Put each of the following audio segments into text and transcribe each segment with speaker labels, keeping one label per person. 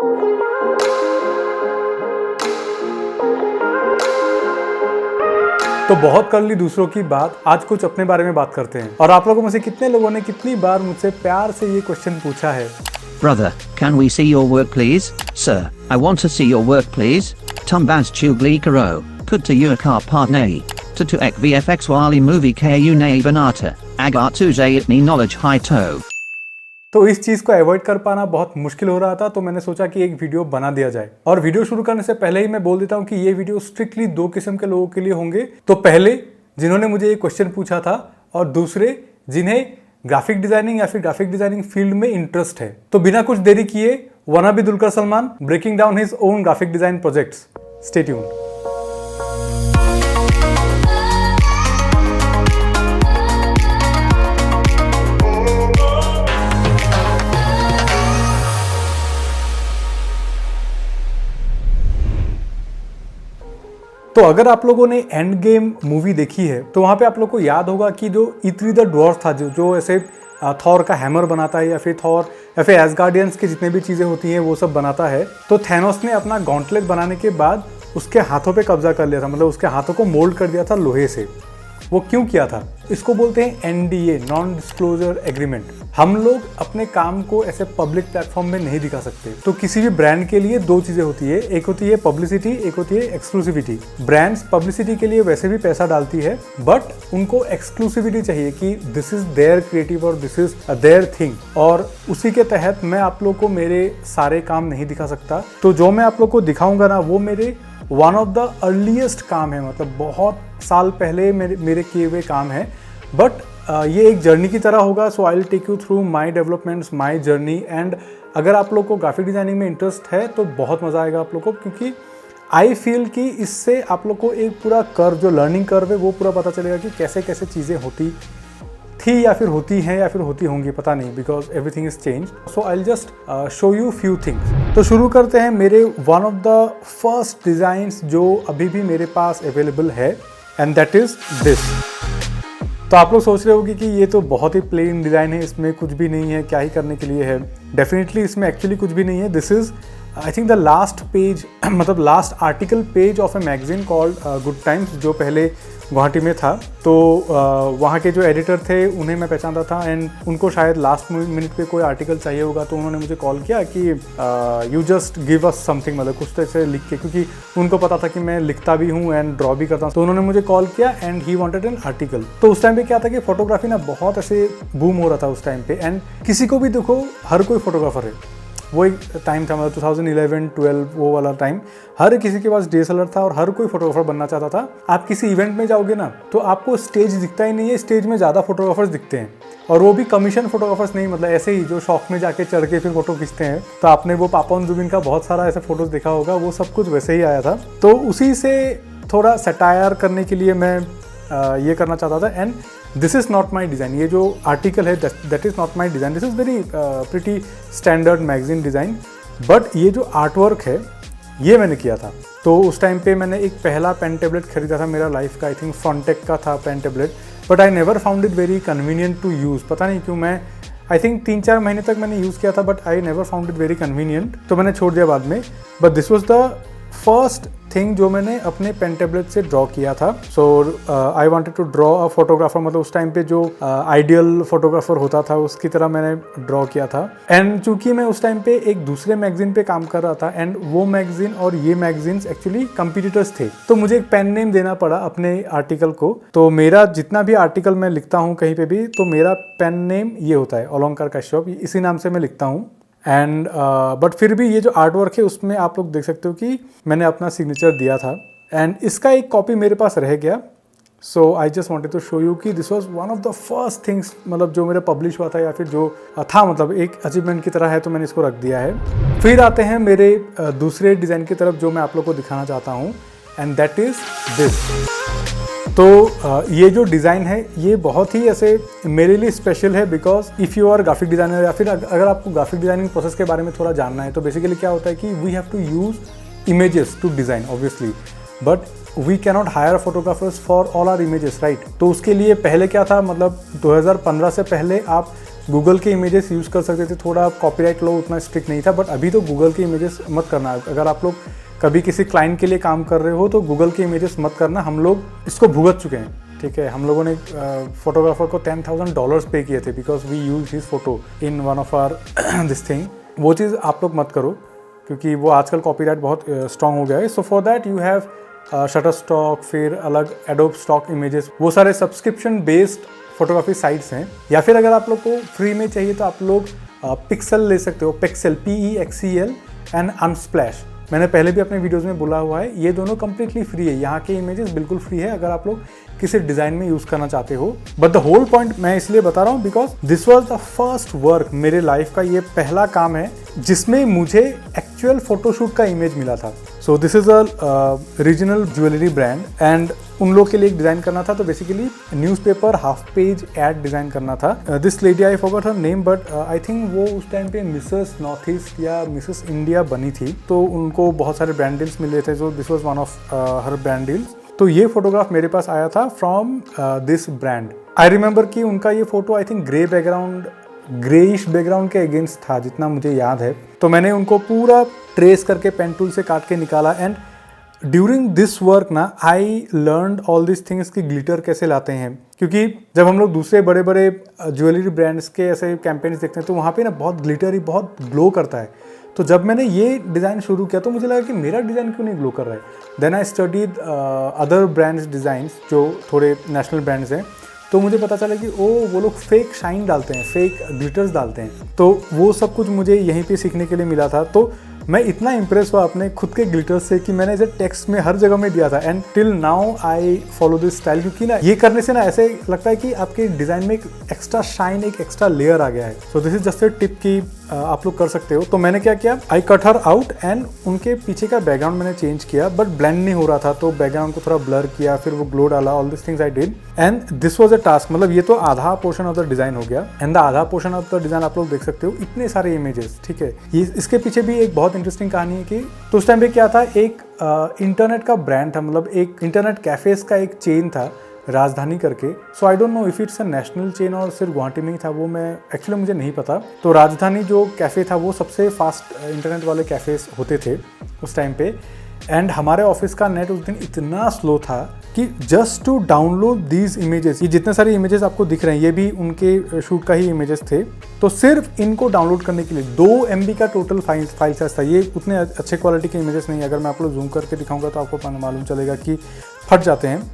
Speaker 1: तो बहुत कर ली दूसरों की बात, आज कुछ अपने बारे में बात करते हैं। और आप लोगों में से कितने लोगों ने कितनी बार मुझसे प्यार से ये क्वेश्चन पूछा है,
Speaker 2: Brother, can we see your work please? Sir, I want to see your work please. Tumbas chugli karo, kutta yuakar partnei. Tutu ek VFX wali movie ku ne banata. Agar tuze itni knowledge high to.
Speaker 1: तो इस चीज को avoid कर पाना बहुत मुश्किल हो रहा था, तो मैंने सोचा कि एक वीडियो बना दिया जाए। और वीडियो शुरू करने से पहले ही मैं बोल देता हूं कि ये वीडियो स्ट्रिक्टली दो किस्म के लोगों के लिए होंगे। तो पहले जिन्होंने मुझे ये क्वेश्चन पूछा था, और दूसरे जिन्हें ग्राफिक डिजाइनिंग या फिर ग्राफिक डिजाइनिंग फील्ड में इंटरेस्ट है। तो बिना कुछ देरी किए, wannabe Dulquer Salmaan breaking down his own graphic design projects. Stay tuned. तो अगर आप लोगों ने एंड गेम मूवी देखी है तो वहाँ पे आप लोग को याद होगा कि जो ईथ्री द ड्वार्फ था, जो ऐसे थॉर का हैमर बनाता है, या फिर थॉर या फिर एसगार्डियंस की जितने भी चीज़ें होती हैं वो सब बनाता है। तो थैनोस ने अपना गॉन्टलेट बनाने के बाद उसके हाथों पे कब्जा कर लिया था, मतलब उसके हाथों को मोल्ड कर दिया था लोहे से। वो क्यों किया था? इसको बोलते हैं एनडीए, नॉन डिस्क्लोजर एग्रीमेंट। हम लोग अपने काम को ऐसे पब्लिक प्लेटफॉर्म में नहीं दिखा सकते। तो किसी भी ब्रांड के लिए दो चीजें होती है, एक होती है पब्लिसिटी, एक होती है एक्सक्लूसिविटी। ब्रांड्स पब्लिसिटी के लिए वैसे भी पैसा डालती है, बट उनको एक्सक्लूसिविटी चाहिए कि दिस इज देयर क्रिएटिव और दिस इज देयर थिंग। और उसी के तहत मैं आप लोग को मेरे सारे काम नहीं दिखा सकता। तो जो मैं आप लोग को दिखाऊंगा ना, वो मेरे वन ऑफ द अर्लीस्ट काम है, मतलब बहुत साल पहले मेरे किए हुए काम है। बट ये एक जर्नी की तरह होगा। So I will take you through my developments, my journey. And अगर आप लोग को ग्राफिक डिजाइनिंग में इंटरेस्ट है तो बहुत मज़ा आएगा आप लोग को, क्योंकि आई फील कि इससे आप लोग को एक पूरा कर्व, जो लर्निंग कर्व है, वो पूरा पता चलेगा कि कैसे कैसे चीज़ें होती थी या फिर होती हैं या फिर होती होंगी, पता नहीं, because everything is change. So I will just show you few things. तो शुरू करते हैं मेरे one of the first designs जो अभी भी मेरे पास अवेलेबल है, एंड दैट इज दिस। तो आप लोग सोच रहे होंगे कि ये तो बहुत ही प्लेन डिज़ाइन है, इसमें कुछ भी नहीं है, क्या ही करने के लिए है। डेफिनेटली इसमें एक्चुअली कुछ भी नहीं है। This is I think the last page, मतलब last article page of a magazine called Good Times, जो पहले गुवाहाटी में था। तो वहाँ के जो एडिटर थे उन्हें मैं पहचानता था, एंड उनको शायद लास्ट मिनट पे कोई आर्टिकल चाहिए होगा, तो उन्होंने मुझे कॉल किया कि you just give us something, मतलब कुछ तो ऐसे लिख के, क्योंकि उनको पता था कि मैं लिखता भी हूँ एंड ड्रॉ भी करता हूँ। तो उन्होंने मुझे कॉल किया and he wanted an article. तो उस टाइम पे क्या था कि फोटोग्राफी ना बहुत ऐसे बूम हो रहा था उस टाइम पे, एंड किसी को भी देखो, हर कोई फोटोग्राफर है। वो एक टाइम था, मतलब 2011-12 वो वाला टाइम। हर किसी के पास DSLR था और हर कोई फोटोग्राफर बनना चाहता था। आप किसी इवेंट में जाओगे ना, तो आपको स्टेज दिखता ही नहीं है, स्टेज में ज़्यादा फोटोग्राफर्स दिखते हैं, और वो भी कमीशन फोटोग्राफर्स नहीं, मतलब ऐसे ही जो शौक में जाके चढ़ के फिर फोटो खींचते हैं। तो आपने वो पापोन जुबिन का बहुत सारा ऐसे फोटोज देखा होगा, वो सब कुछ वैसे ही आया था। तो उसी से थोड़ा सटायर करने के लिए मैं ये करना चाहता था। And this is not my design, ये जो आर्टिकल है that is not my design, this is very pretty standard magazine design. But ये जो आर्ट वर्क है ये मैंने किया था। तो उस टाइम पे मैंने एक पहला पेन टेबलेट खरीदा था मेरा लाइफ का, आई थिंक फ्रॉन्टेक का था pen tablet, but I never found it very convenient to use. पता नहीं क्यों, मैं आई थिंक 3-4 महीने तक मैंने यूज़ किया था, but I never found it very convenient, तो मैंने छोड़ दिया बाद में। But this was the first thing जो मैंने अपने पेन टेबलेट से ड्रॉ किया था। So I wanted to draw a photographer, मतलब उस टाइम पे जो आइडियल फोटोग्राफर होता था उसकी तरह मैंने ड्रॉ किया था। एंड चूंकि मैं उस टाइम पे एक दूसरे मैगजीन पे काम कर रहा था, एंड वो मैगजीन और ये मैगजीन्स एक्चुअली कंपटीटर्स थे, तो मुझे एक पेन नेम देना पड़ा अपने आर्टिकल को। तो मेरा जितना भी आर्टिकल मैं लिखता हूँ कहीं पे भी, तो मेरा पेन नेम ये होता है, अलंकार कश्यप, इसी नाम से मैं लिखता हूँ। एंड बट फिर भी ये जो आर्ट वर्क है उसमें आप लोग देख सकते हो कि मैंने अपना सिग्नेचर दिया था, एंड इसका एक कॉपी मेरे पास रह गया। So I just wanted to show you कि this was one of the first things, मतलब जो मेरा पब्लिश हुआ था या फिर जो था, मतलब एक अचीवमेंट की तरह है, तो मैंने इसको रख दिया है। फिर आते हैं मेरे दूसरे डिज़ाइन की तरफ जो मैं आप लोग को दिखाना चाहता हूँ, एंड दैट इज़ दिस। तो ये जो डिज़ाइन है ये बहुत ही ऐसे मेरे लिए स्पेशल है, because if you are graphic designer, या फिर अगर आपको ग्राफिक डिज़ाइनिंग प्रोसेस के बारे में थोड़ा जानना है, तो बेसिकली क्या होता है कि we have to use images to design obviously, but we cannot hire photographers for all our images, right. तो उसके लिए पहले क्या था, मतलब 2015 से पहले आप गूगल के इमेजेस यूज़ कर सकते थे, थोड़ा कॉपीराइट लॉ उतना स्ट्रिक्ट नहीं था, बट अभी तो गूगल के इमेजेस मत करना। अगर आप लोग कभी किसी क्लाइंट के लिए काम कर रहे हो तो गूगल के इमेजेस मत करना, हम लोग इसको भुगत चुके हैं, ठीक है। हम लोगों ने फोटोग्राफर को $10,000 पे किए थे because we use his photo in one of our this thing. वो चीज़ आप लोग मत करो क्योंकि वो आजकल कॉपीराइट बहुत स्ट्रांग हो गया है। So for that you have Shutterstock, फिर अलग एडोब स्टॉक इमेजेस, वो सारे सब्सक्रिप्शन बेस्ड फोटोग्राफी साइट्स हैं। या फिर अगर आप लोग को फ्री में चाहिए तो आप लोग पिक्सल ले सकते हो, पिक्सल PEXCL एंड अनस्प्लैश। मैंने पहले भी अपने वीडियोस में बोला हुआ है, ये दोनों कम्प्लीटली फ्री है। यहाँ के इमेजेस बिल्कुल फ्री है अगर आप लोग किसी डिज़ाइन में यूज़ करना चाहते हो। बट द होल पॉइंट मैं इसलिए बता रहा हूँ because this was the first work, मेरे लाइफ का ये पहला काम है जिसमें मुझे एक्चुअल फोटोशूट का इमेज मिला था। सो this is a regional jewellery brand and उन लोग के लिए एक डिज़ाइन करना था, तो basically newspaper half page add design करना था। This lady, I forgot her name, but I think वो उस टाइम पे मिसेस नॉर्थ ईस्ट या मिसेस इंडिया बनी थी, तो उनको बहुत सारे ब्रांड डील्स मिले थे। So this was one of her brand deals. तो ये फोटोग्राफ मेरे पास आया था from this brand. I remember कि उनका ये photo I think greyish background के अगेंस्ट था जितना मुझे याद है। तो मैंने उनको पूरा ट्रेस करके पेन टूल से काट के निकाला एंड ड्यूरिंग दिस वर्क ना I learn all this things कि ग्लिटर कैसे लाते हैं, क्योंकि जब हम लोग दूसरे बड़े बड़े ज्वेलरी ब्रांड्स के ऐसे कैंपेन्स देखते हैं तो वहाँ पे ना बहुत ग्लिटरी, बहुत ग्लो करता है। तो जब मैंने ये डिज़ाइन शुरू किया तो मुझे लगा कि मेरा डिज़ाइन क्यों नहीं ग्लो कर रहा है। Then I studied other brands designs जो थोड़े नेशनल ब्रांड्स हैं, तो मुझे पता चला कि वो लोग फेक शाइन डालते हैं, फेक ग्लिटर्स डालते हैं। तो वो सब कुछ मुझे यहीं पे सीखने के लिए मिला था। तो मैं इतना इम्प्रेस हुआ अपने खुद के ग्लिटर्स से कि मैंने इसे टेक्स्ट में हर जगह में दिया था and till now I follow this style, क्योंकि ना ये करने से ना ऐसे लगता है कि आपके डिज़ाइन में एक एक्स्ट्रा शाइन, एक एक्स्ट्रा लेयर आ गया है। So this is just a tip कि आप लोग कर सकते हो। तो मैंने क्या किया, I cut her out and उनके पीछे का बैकग्राउंड मैंने चेंज किया, बट ब्लेंड नहीं हो रहा था, तो बैकग्राउंड को थोड़ा ब्लर किया, फिर वो ग्लो डाला, all this things I did and this was a task. मतलब ये तो आधा पोर्शन ऑफ द डिज़ाइन हो गया एंड द आधा पोर्शन ऑफ द डिज़ाइन आप लोग देख सकते हो, इतने सारे इमेजेस, ठीक है। ये इसके पीछे भी एक बहुत इंटरेस्टिंग कहानी है कि तो उस टाइम पे क्या था, एक इंटरनेट का ब्रांड था, मतलब एक इंटरनेट कैफेज का एक चेन था राजधानी करके। So I don't know if it's a national chain और सिर्फ गुवाहाटी में ही था, वो मैं एक्चुअली मुझे नहीं पता। तो राजधानी जो कैफ़े था वो सबसे फास्ट इंटरनेट वाले कैफ़ेज होते थे उस टाइम पे एंड हमारे ऑफिस का नेट उस दिन इतना स्लो था कि just to download these images, ये जितने सारे इमेजेस आपको दिख रहे हैं ये भी उनके शूट का ही इमेजेस थे। तो सिर्फ इनको डाउनलोड करने के लिए 2 MB का टोटल फाइल साइज था। ये उतने अच्छे क्वालिटी के इमेजेस नहीं, अगर मैं आप लोग जूम करके दिखाऊंगा तो आपको मालूम चलेगा कि फट जाते हैं।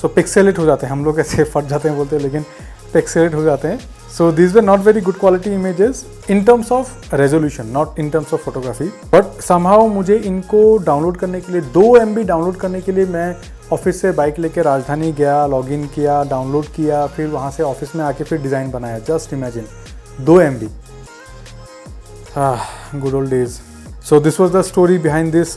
Speaker 1: सो पिक्सेलेट हो जाते हैं, हम लोग ऐसे फट जाते हैं बोलते हैं, लेकिन पिक्सेलेट हो जाते हैं। So these were not very good quality images in terms of resolution, not in terms of photography, but somehow मुझे इनको डाउनलोड करने के लिए 2 MB डाउनलोड करने के लिए मैं ऑफिस से बाइक लेके राजधानी गया, लॉगिन किया, डाउनलोड किया, फिर वहाँ से ऑफिस में आके फिर डिज़ाइन बनाया। Just imagine 2 MB, good old days. So this was the story behind this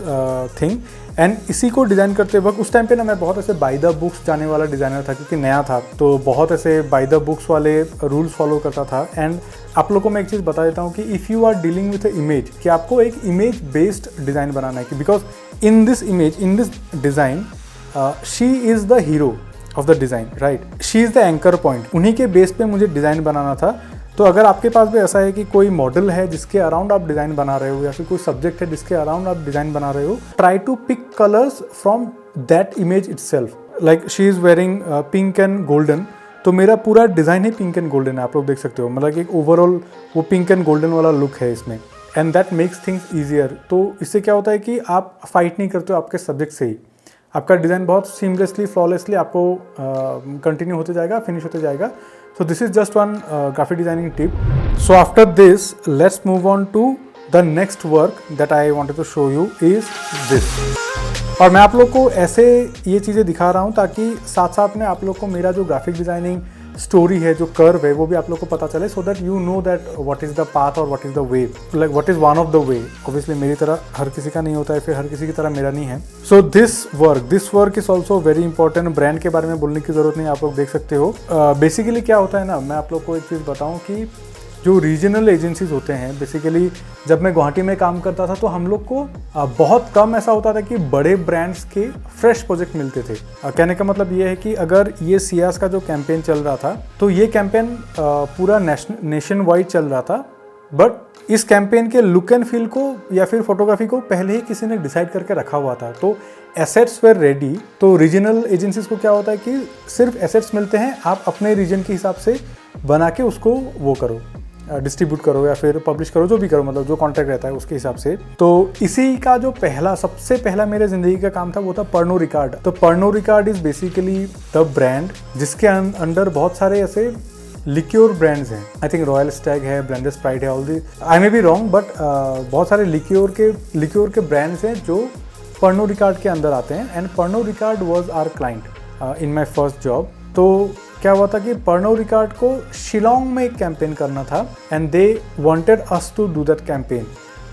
Speaker 1: thing and इसी को डिज़ाइन करते वक्त उस टाइम पे ना मैं बहुत ऐसे बाय द बुक्स जाने वाला डिज़ाइनर था, क्योंकि नया था, तो बहुत ऐसे बाय द बुक्स वाले रूल्स फॉलो करता था। एंड आप लोगों को मैं एक चीज़ बता देता हूँ कि if you are dealing with a image, कि आपको एक इमेज बेस्ड डिज़ाइन बनाना है, कि because in this image, in this design she is the hero of the design, right, she is the anchor point. उन्हीं के बेस पे मुझे डिज़ाइन बनाना था। तो अगर आपके पास भी ऐसा है कि कोई मॉडल है जिसके अराउंड आप डिज़ाइन बना रहे हो, या फिर कोई सब्जेक्ट है जिसके अराउंड आप डिज़ाइन बना रहे हो, try to pick colours from that image itself. Like she is wearing pink and golden, तो मेरा पूरा डिज़ाइन ही पिंक एंड गोल्डन है, आप लोग देख सकते हो। मतलब एक ओवरऑल वो पिंक एंड गोल्डन वाला लुक है इसमें and that makes things easier. तो इससे क्या होता है कि आप फाइट नहीं करते हो आपके सब्जेक्ट से ही, आपका डिज़ाइन बहुत सीमलेसली, फ्लॉलेसली आपको कंटिन्यू होते जाएगा, फिनिश होते जाएगा। So this is just one graphic designing tip. So after this, let's move on to the next work that I wanted to show you is this. और मैं आप लोग को ऐसे ये चीज़ें दिखा रहा हूँ ताकि साथ साथ में आप लोग को मेरा जो ग्राफिक डिज़ाइनिंग स्टोरी है, जो कर्व है, वो भी आप लोग को पता चले, so that you know that what is the path और what is the way, like what is one of the way. Obviously मेरी तरह हर किसी का नहीं होता है, फिर हर किसी की तरह मेरा नहीं है। So this work is also very important. Brand के बारे में बोलने की ज़रूरत नहीं, आप लोग देख सकते हो। बेसिकली क्या होता है ना, मैं आप लोग को एक चीज़ बताऊँ कि जो रीजनल एजेंसीज होते हैं, बेसिकली जब मैं गुवाहाटी में काम करता था तो हम लोग को बहुत कम ऐसा होता था कि बड़े ब्रांड्स के फ्रेश प्रोजेक्ट मिलते थे। कहने का मतलब ये है कि अगर ये सियास का जो कैंपेन चल रहा था तो ये कैंपेन पूरा नेशन वाइड चल रहा था, बट इस कैंपेन के लुक एंड फील को या फिर फोटोग्राफी को पहले ही किसी ने डिसाइड करके रखा हुआ था। तो एसेट्स वेर रेडी। तो रीजनल एजेंसीज को क्या होता है कि सिर्फ एसेट्स मिलते हैं, आप अपने रीजन के हिसाब से बना के उसको वो करो, डिस्ट्रीब्यूट करो या फिर पब्लिश करो, जो भी करो, मतलब जो कॉन्ट्रैक्ट रहता है उसके हिसाब से। तो इसी का जो सबसे पहला मेरे ज़िंदगी का काम था वो था पर्नो रिकार्ड। तो Pernod Ricard is basically the brand जिसके अंडर बहुत सारे ऐसे लिक्योर ब्रांड्स हैं। आई थिंक रॉयल स्टैग है, ब्लेंडर स्प्राइट है, all the, I may be wrong, but बहुत सारे लिक्योर के ब्रांड्स हैं जो पर्नो रिकार्ड के अंदर आते हैं। And Pernod Ricard was our client in my first job. तो क्या हुआ था कि पर्नो रिकार्ड को शिलोंग में एक कैंपेन करना था and they wanted us to do that campaign.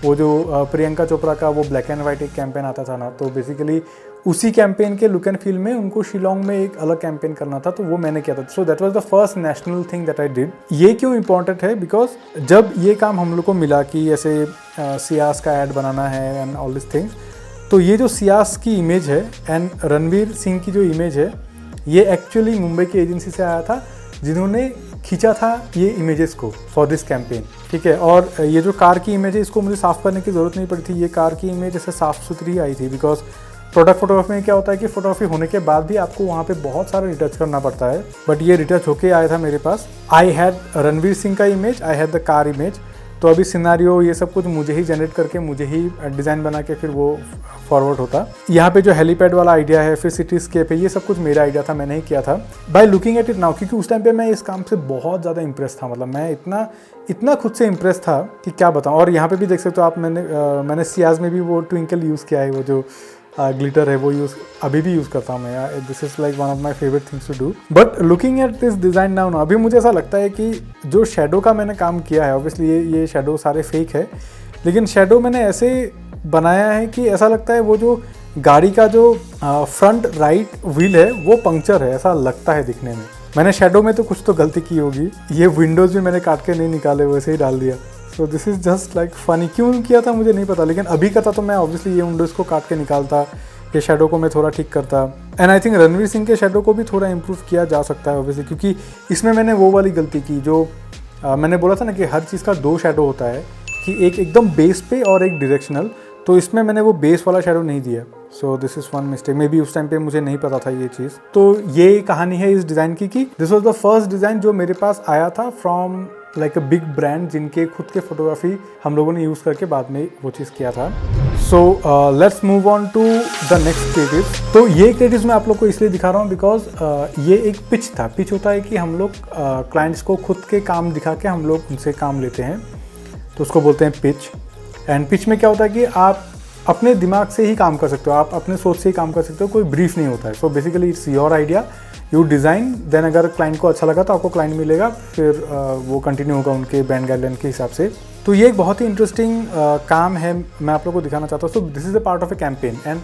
Speaker 1: वो जो प्रियंका चोपड़ा का वो ब्लैक एंड वाइट एक कैंपेन आता था ना, तो बेसिकली उसी कैंपेन के लुक एंड फील में उनको शिलोंग में एक अलग कैंपेन करना था, तो वो मैंने किया था। So that was the first national thing that I did. ये क्यों इंपॉर्टेंट है? बिकॉज जब ये काम हम लोग को मिला कि ऐसे सियास का ऐड बनाना है एंड ऑल दिस थिंग्स, तो ये जो सियास की इमेज है एंड रणवीर सिंह की जो इमेज है, ये एक्चुअली मुंबई की एजेंसी से आया था जिन्होंने खींचा था ये इमेजेस को फॉर दिस कैंपेन, ठीक है। और ये जो कार की इमेज है इसको मुझे साफ़ करने की ज़रूरत नहीं पड़ी थी। ये कार की इमेज ऐसे साफ़ सुथरी आई थी, बिकॉज प्रोडक्ट फोटोग्राफी में क्या होता है कि फोटोग्राफी होने के बाद भी आपको वहाँ पे बहुत सारा रिटच करना पड़ता है, बट ये रिटच होके आया था मेरे पास। आई हैड रणवीर सिंह का image, I had the car image. तो अभी सिनारियो ये सब कुछ मुझे ही जनरेट करके मुझे ही डिज़ाइन बना के फिर वो फॉरवर्ड होता। यहाँ पे जो हेलीपैड वाला आइडिया है, फिर सिटी स्केप है, ये सब कुछ मेरा आइडिया था, मैंने ही किया था। By looking at it now, क्योंकि उस टाइम पे मैं इस काम से बहुत ज़्यादा इंप्रेस था, मतलब मैं इतना खुद से इंप्रेस था कि क्या बताऊँ। और यहाँ पे भी देख सकते हो आप, मैंने सियाज में भी वो ट्विंकल यूज़ किया है, वो जो ग्लिटर है वो अभी भी यूज़ करता हूँ मैं। This is like one of my favourite things to do. But looking at this design now, अभी मुझे ऐसा लगता है कि जो शेडो का मैंने काम किया है, ऑब्वियसली ये शेडो सारे फेक है, लेकिन शेडो मैंने ऐसे बनाया है कि ऐसा लगता है वो जो गाड़ी का जो फ्रंट राइट व्हील है वो पंक्चर है, ऐसा लगता है दिखने में। मैंने शेडो में तो कुछ तो गलती की होगी, ये विंडोज़ भी मैंने काट के नहीं निकाले, वैसे ही डाल दिया। सो this is just like funny. क्यों किया था मुझे नहीं पता, लेकिन अभी का था तो मैं ऑब्वियसली ये विंडोज़ को काट के निकालता, ये शेडो को मैं थोड़ा ठीक करता। And I think Ranveer Singh के शेडो को भी थोड़ा इंप्रूव किया जा सकता है ऑब्वियसली, क्योंकि इसमें मैंने वो वाली गलती की जो मैंने बोला था ना कि हर चीज़ का 2 शेडो होता है, कि एक एकदम बेस पे और एक डायरेक्शनल। तो इसमें मैंने वो बेस वाला शेडो नहीं दिया। सो this is one mistake, may be उस टाइम पे मुझे नहीं पता था ये चीज़। तो ये कहानी है इस डिज़ाइन की कि this was the first design जो मेरे पास आया था from like a big brand, जिनके खुद के फोटोग्राफी हम लोगों ने यूज़ करके बाद में वो चीज़ किया था। So let's move on to the next creative. तो ये क्रिएटिव्स मैं आप लोग को इसलिए दिखा रहा हूँ बिकॉज ये एक पिच था। पिच होता है कि हम लोग क्लाइंट्स को खुद के काम दिखा के हम लोग उनसे काम लेते हैं, तो उसको बोलते हैं पिच। एंड पिच में क्या होता है कि आप अपने दिमाग से ही काम कर सकते हो, आप अपने सोच से ही काम कर सकते हो, कोई ब्रीफ नहीं होता है। So basically it's your idea, you design, then अगर क्लाइंट को अच्छा लगा तो आपको क्लाइंट मिलेगा, फिर वो कंटिन्यू होगा उनके ब्रांड गाइडलाइन के हिसाब से। तो ये एक बहुत ही इंटरेस्टिंग काम है, मैं आप लोग को दिखाना चाहता हूँ। सो this is a part of A campaign. And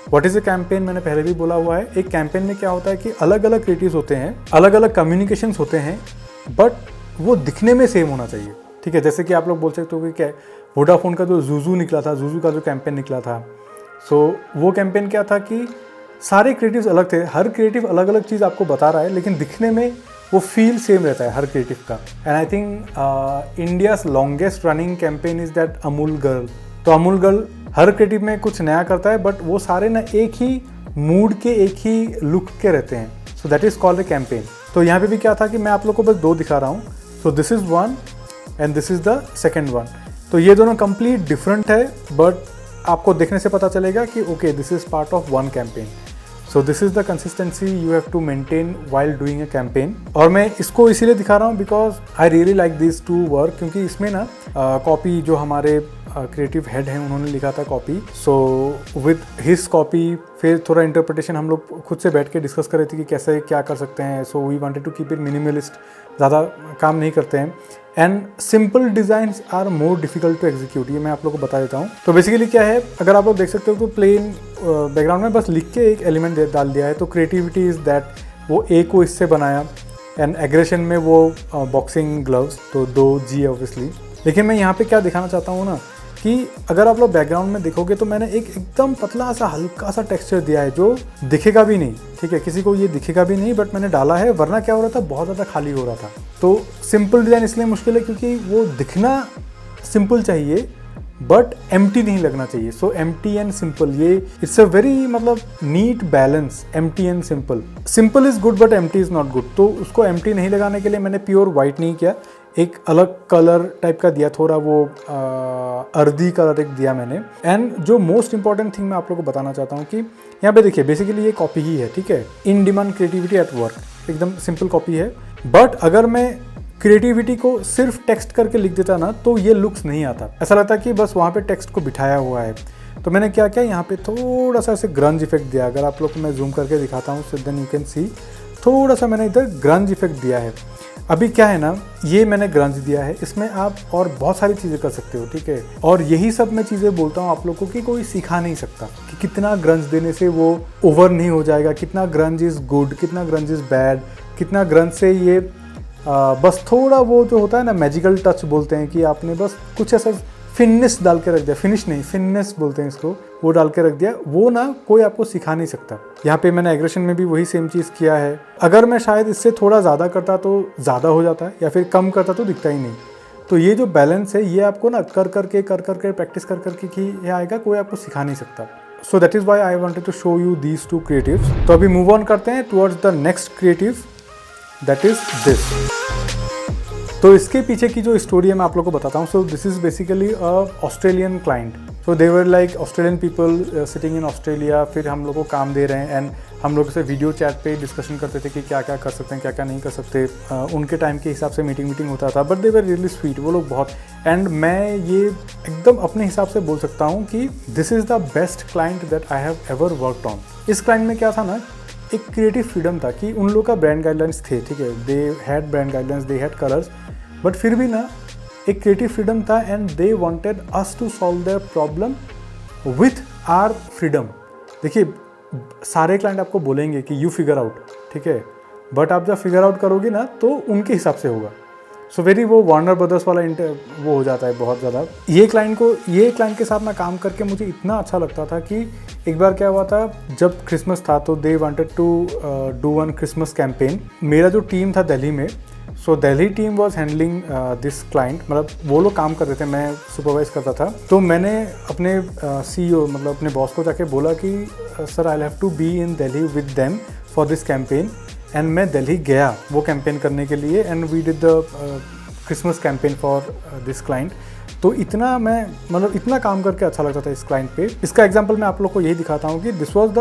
Speaker 1: what is a campaign, मैंने पहले भी बोला हुआ है। एक कैंपेन में क्या होता है कि अलग अलग क्रिएटिव्स होते हैं, अलग अलग कम्युनिकेशंस होते हैं, बट वो दिखने में सेम होना चाहिए, ठीक है। जैसे कि आप लोग बोल सकते हो कि क्या वोडाफोन का जो जूजू निकला था, जूजू का जो कैंपेन निकला था, सो वो कैंपेन क्या था कि सारे क्रिएटिव्स अलग थे, हर क्रिएटिव अलग अलग चीज़ आपको बता रहा है, लेकिन दिखने में वो फील सेम रहता है हर क्रिएटिव का। And I think India's longest running campaign is that Amul girl. तो अमूल गर्ल हर क्रिएटिव में कुछ नया करता है, बट वो सारे ना एक ही मूड के, एक ही लुक के रहते हैं। सो that is called a campaign. तो यहाँ पे भी क्या था कि मैं आप लोग को बस 2 दिखा रहा हूँ। सो this is one and this is the second one. तो ये दोनों कंप्लीट डिफरेंट है, बट आपको देखने से पता चलेगा कि okay this is part of one campaign. So this is the consistency you have to maintain while doing a campaign. और मैं इसको इसीलिए दिखा रहा हूँ because I really like this to work, क्योंकि इसमें ना कॉपी जो हमारे क्रिएटिव हेड हैं उन्होंने लिखा था copy. So with his copy फिर थोड़ा इंटरप्रिटेशन हम लोग खुद से बैठ के डिस्कस कर रहे थे कि कैसे क्या कर सकते हैं। So we wanted to keep it minimalist, ज़्यादा काम नहीं करते हैं। And simple designs are more difficult to execute, ये मैं आप लोग को बता देता हूँ। तो बेसिकली क्या है, अगर आप लोग देख सकते हो तो प्लेन बैकग्राउंड में बस लिख के एक एलिमेंट डाल दिया है। तो क्रिएटिविटी इज़ दैट वो ए को इससे बनाया, एंड एग्रेशन में वो बॉक्सिंग ग्लव्स, तो 2G है ऑब्वियसली। लेकिन मैं यहाँ पे क्या दिखाना चाहता हूँ ना कि अगर आप लोग बैकग्राउंड में देखोगे तो मैंने एक एकदम पतला सा हल्का सा टेक्सचर दिया है जो दिखेगा भी नहीं, ठीक है, किसी को ये दिखेगा भी नहीं, बट मैंने डाला है, वरना क्या हो रहा था, बहुत ज़्यादा खाली हो रहा था। तो सिंपल डिज़ाइन इसलिए मुश्किल है क्योंकि वो दिखना सिंपल चाहिए बट एम्प्टी नहीं लगना चाहिए। सो एम्प्टी एंड सिंपल, ये इट्स अ वेरी मतलब neat balance, empty and simple. Simple is good but empty is not good. तो उसको एम्प्टी नहीं लगाने के लिए मैंने प्योर वाइट नहीं किया, एक अलग कलर टाइप का दिया, थोड़ा वो अर्दी कलर एक दिया मैंने। एंड जो मोस्ट इंपॉर्टेंट थिंग मैं आप लोगों को बताना चाहता हूँ कि यहाँ पे देखिए बेसिकली ये कॉपी ही है, ठीक है, in demand creativity at work, एकदम सिंपल कॉपी है। बट अगर मैं क्रिएटिविटी को सिर्फ टेक्स्ट करके लिख देता ना तो ये लुक्स नहीं आता, ऐसा लगता कि बस वहाँ पे टेक्स्ट को बिठाया हुआ है। तो मैंने क्या किया, यहाँ पे थोड़ा सा ऐसे ग्रंज इफेक्ट दिया। अगर आप लोग को मैं जूम करके दिखाता हूँ so then you can see, थोड़ा सा मैंने इधर ग्रंज इफेक्ट दिया है। अभी क्या है ना, ये मैंने ग्रंज दिया है, इसमें आप और बहुत सारी चीज़ें कर सकते हो, ठीक है। और यही सब मैं चीज़ें बोलता हूँ आप लोग को कि कोई सिखा नहीं सकता कि कितना ग्रंज देने से वो ओवर नहीं हो जाएगा, कितना ग्रंज इज़ गुड, कितना ग्रंज इज़ बैड, कितना ग्रंज से ये बस थोड़ा वो जो होता है ना मैजिकल टच बोलते हैं कि आपने बस कुछ ऐसा फिनिश डाल के रख दिया, फिनिश नहीं फिनिश बोलते हैं इसको, वो डाल के रख दिया, वो ना कोई आपको सिखा नहीं सकता। यहाँ पे मैंने एग्रेशन में भी वही सेम चीज़ किया है। अगर मैं शायद इससे थोड़ा ज़्यादा करता तो ज़्यादा हो जाता है, या फिर कम करता तो दिखता ही नहीं। तो ये जो बैलेंस है ये आपको ना कर करके प्रैक्टिस कर करके कि ये आएगा, कोई आपको सिखा नहीं सकता। So that is why I wanted to show you these two creatives. तो अभी मूव ऑन करते हैं towards the next creative, that is this. तो इसके पीछे की जो स्टोरी है मैं आप लोगों को बताता हूँ। सो this is basically a Australian client. So they were like Australian people sitting in Australia. फिर हम लोग को काम दे रहे हैं एंड हम लोग से वीडियो चैट पे डिस्कशन करते थे कि क्या क्या कर सकते हैं, क्या क्या नहीं कर सकते। उनके टाइम के हिसाब से मीटिंग होता था, but they were really sweet, वो लोग बहुत। एंड मैं ये एकदम अपने हिसाब से बोल सकता हूँ कि this is the best client that I have ever worked on. इस क्लाइंट में क्या था ना, एक क्रिएटिव फ्रीडम था कि उन लोग का ब्रांड गाइडलाइंस थे, ठीक है, they had brand guidelines, they had colours, but फिर भी ना एक क्रिएटिव फ्रीडम था and they wanted us to solve their problem with our freedom. देखिए सारे क्लाइंट आपको बोलेंगे कि यू फिगर आउट, ठीक है, बट आप जब फिगर आउट करोगे ना तो उनके हिसाब से होगा। सो वेरी वो वार्नर ब्रदर्स वाला वो हो जाता है बहुत ज़्यादा। ये क्लाइंट के साथ ना काम करके मुझे इतना अच्छा लगता था कि एक बार क्या हुआ था, जब क्रिसमस था तो they wanted to do one Christmas campaign. मेरा जो टीम था दिल्ली में, so Delhi team was handling this client, मतलब वो लोग काम करते थे, मैं सुपरवाइज करता था। तो मैंने अपने CEO मतलब अपने बॉस को जाके बोला कि sir I have to be in Delhi with them for this campaign. And मैं दिल्ली गया वो कैंपेन करने के लिए and we did the Christmas campaign for this client. तो इतना मैं मतलब इतना काम करके अच्छा लगता था इस क्लाइंट पे। इसका एग्जांपल मैं आप लोग को यही दिखाता हूँ कि this was the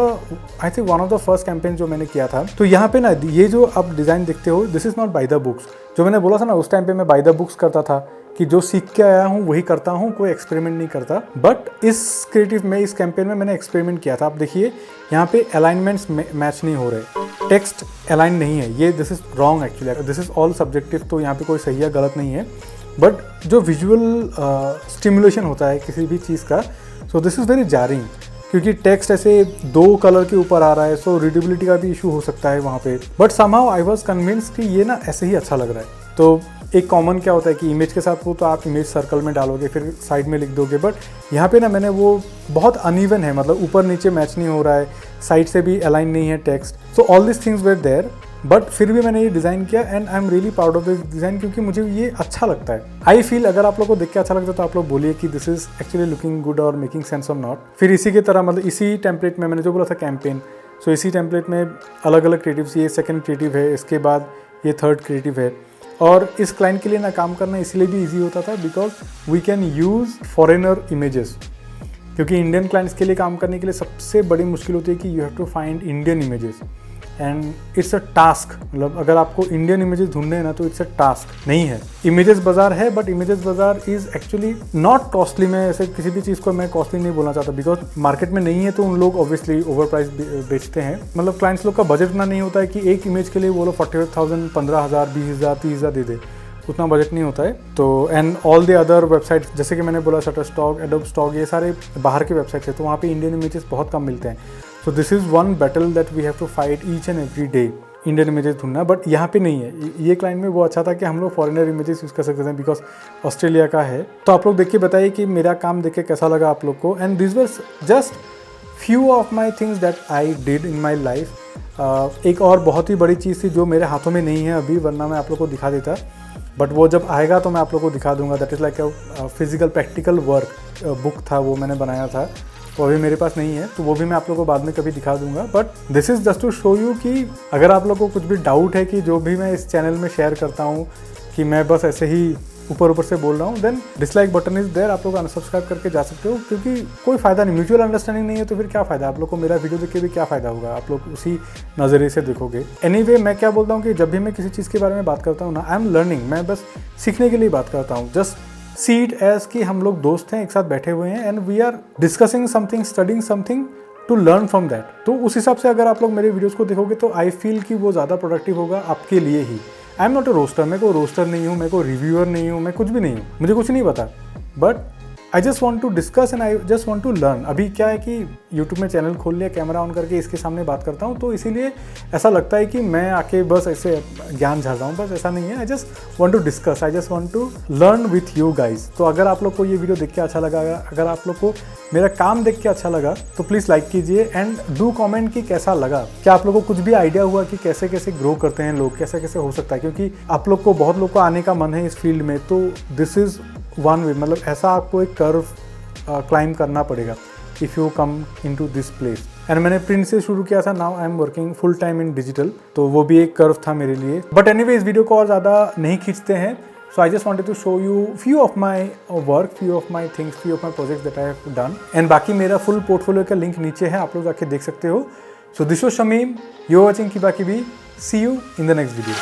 Speaker 1: I think one of the first campaign जो मैंने किया था। तो यहाँ पे ना ये जो आप डिज़ाइन देखते हो, this is not by the books. जो मैंने बोला था ना उस टाइम पे मैं बाय द बुक्स करता था कि जो सीख के आया हूँ वही करता हूँ, कोई एक्सपेरिमेंट नहीं करता। बट इस क्रिएटिव में, इस कैंपेन में मैंने एक्सपेरिमेंट किया था। आप देखिए यहाँ पे अलाइनमेंट्स मैच नहीं हो रहे, टेक्स्ट अलाइन नहीं है, ये this is wrong actually, this is all subjective. तो यहाँ पे कोई सही या गलत नहीं है, बट जो विजुअल स्टिमुलेशन होता है किसी भी चीज़ का, सो दिस इज़ वेरी जारिंग, क्योंकि टेक्स्ट ऐसे 2 कलर के ऊपर आ रहा है, सो रीडेबिलिटी का भी इशू हो सकता है वहाँ पे। But somehow I was convinced कि ये ना ऐसे ही अच्छा लग रहा है। तो एक कॉमन क्या होता है कि इमेज के साथ वो तो आप इमेज सर्कल में डालोगे, फिर साइड में लिख दोगे, बट यहाँ पे ना मैंने वो बहुत अनइवन है, मतलब ऊपर नीचे मैच नहीं हो रहा है, साइड से भी अलाइन नहीं है text. So all this things were there, but फिर भी मैंने ये डिज़ाइन किया and I am really proud of this design, क्योंकि मुझे ये अच्छा लगता है। आई फील अगर आप लोग को देख के अच्छा लगता है तो आप लोग बोलिए कि this is actually looking good और मेकिंग सेंस और नॉट। फिर इसी की तरह मतलब इसी टेम्पलेट में मैंने जो बोला था कैंपेन, सो इसी टेम्पलेट में अलग अलग क्रिएटिव्स, ये सेकंड क्रिएटिव है, इसके बाद ये थर्ड क्रिएटिव है। और इस क्लाइंट के लिए ना काम करना इसलिए भी ईजी होता था because we can use foreigner images, क्योंकि इंडियन क्लाइंट्स के लिए काम करने के लिए सबसे बड़ी मुश्किल होती है कि you have to find Indian images and it's a task. मतलब अगर आपको इंडियन इमेजेस ढूंढने हैं ना तो इट्स अ टास्क नहीं है। इमेजेस बाजार है, बट इमेजेस बाजार इज़ एक्चुअली नॉट कॉस्टली। मैं ऐसे किसी भी चीज़ को मैं कॉस्टली नहीं बोलना चाहता, बिकॉज मार्केट में नहीं है तो उन लोग ऑब्वियसली ओवर प्राइस बेचते हैं। मतलब क्लाइंट्स लोग का बजट इतना नहीं होता है कि एक इमेज के लिए वो लोग 45,000, 15,000, 20,000, 30,000 दे दे, उतना बजट नहीं होता है। तो and all the other website, जैसे कि मैंने बोला शटरस्टॉक, एडोब स्टॉक, ये सारे बाहर के वेबसाइट है, तो वहाँ पे इंडियन इमेजेस बहुत कम मिलते हैं। So this is one battle that we have to fight each and every day. Indian images ढूंढना, बट यहाँ पे नहीं है। ये क्लाइंट में वो अच्छा था कि हम लोग फॉरेनर इमेजेस यूज़ कर सकते थे बिकॉज ऑस्ट्रेलिया का है। तो आप लोग देख के बताइए कि मेरा काम देख के कैसा लगा आप लोग को। And this was just few of my things that I did in my life. एक और बहुत ही बड़ी चीज़ थी जो मेरे हाथों में नहीं है अभी, वरना मैं आप लोग को दिखा देता, बट वो जब आएगा तो मैं आप लोग को दिखा दूंगा। That is like a physical practical work book था, वो मैंने बनाया था, तो अभी मेरे पास नहीं है, तो वो भी मैं आप लोगों को बाद में कभी दिखा दूंगा। But this is just to show you कि अगर आप लोगों को कुछ भी डाउट है कि जो भी मैं इस चैनल में शेयर करता हूँ कि मैं बस ऐसे ही ऊपर से बोल रहा हूँ, then dislike button is there, आप लोग अनसब्सक्राइब करके जा सकते हो, क्योंकि कोई फ़ायदा नहीं, म्यूचुअल अंडरस्टैंडिंग नहीं है तो फिर क्या फ़ायदा। आप लोग को मेरा वीडियो देख के भी क्या फ़ायदा होगा, आप लोग उसी नज़रिए से देखोगे। एनीवे, मैं क्या बोलता हूँ कि जब भी मैं किसी चीज़ के बारे में बात करता हूँ ना, आई एम लर्निंग, मैं बस सीखने के लिए बात करता हूँ। जस्ट सी इट एज कि हम लोग दोस्त हैं, एक साथ बैठे हुए हैं, and we are discussing something, studying something to learn from that. तो उस हिसाब से अगर आप लोग मेरे वीडियोज़ को देखोगे तो आई फील कि वो ज़्यादा प्रोडक्टिव होगा आपके लिए ही। I am not a roaster, मैं कोई रोस्टर नहीं हूँ, मैं कोई रिव्यूअर नहीं हूँ, मैं कुछ भी नहीं हूँ, मुझे कुछ नहीं पता, but I just want to discuss and I just want to learn. अभी क्या है कि यूट्यूब में चैनल खोल लिया, कैमरा ऑन करके इसके सामने बात करता हूँ, तो इसीलिए ऐसा लगता है कि मैं आके बस ऐसे ज्ञान झाड़ रहा हूँ, बस ऐसा नहीं है। I just want to discuss, I just want to learn with you guys. तो अगर आप लोग को ये वीडियो देख के अच्छा लगा, अगर आप लोग को मेरा काम देख के अच्छा लगा, तो प्लीज़ लाइक कीजिए एंड डू कमेंट कि कैसा लगा। क्या आप लोग को कुछ भी आइडिया हुआ कि कैसे कैसे ग्रो करते हैं लोग, कैसे कैसे हो सकता है, क्योंकि आप लोग को, बहुत लोग को आने का मन है इस फील्ड में, तो दिस इज़ वन वे, मतलब ऐसा आपको एक कर्व क्लाइंब करना पड़ेगा if you come into this place. And मैंने प्रिंट से शुरू किया था, now I am working full time in digital, तो वो भी एक कर्व था मेरे लिए। बट एनीवे, इस वीडियो को और ज़्यादा नहीं खींचते हैं, so I just wanted to show you few of my work, few of my things, few of my projects that I have done. And बाकी मेरा फुल पोर्टफोलियो का लिंक नीचे है, आप लोग जाके देख सकते हो। So this was Shamim, you are watching किबा किबी, see you in the next video.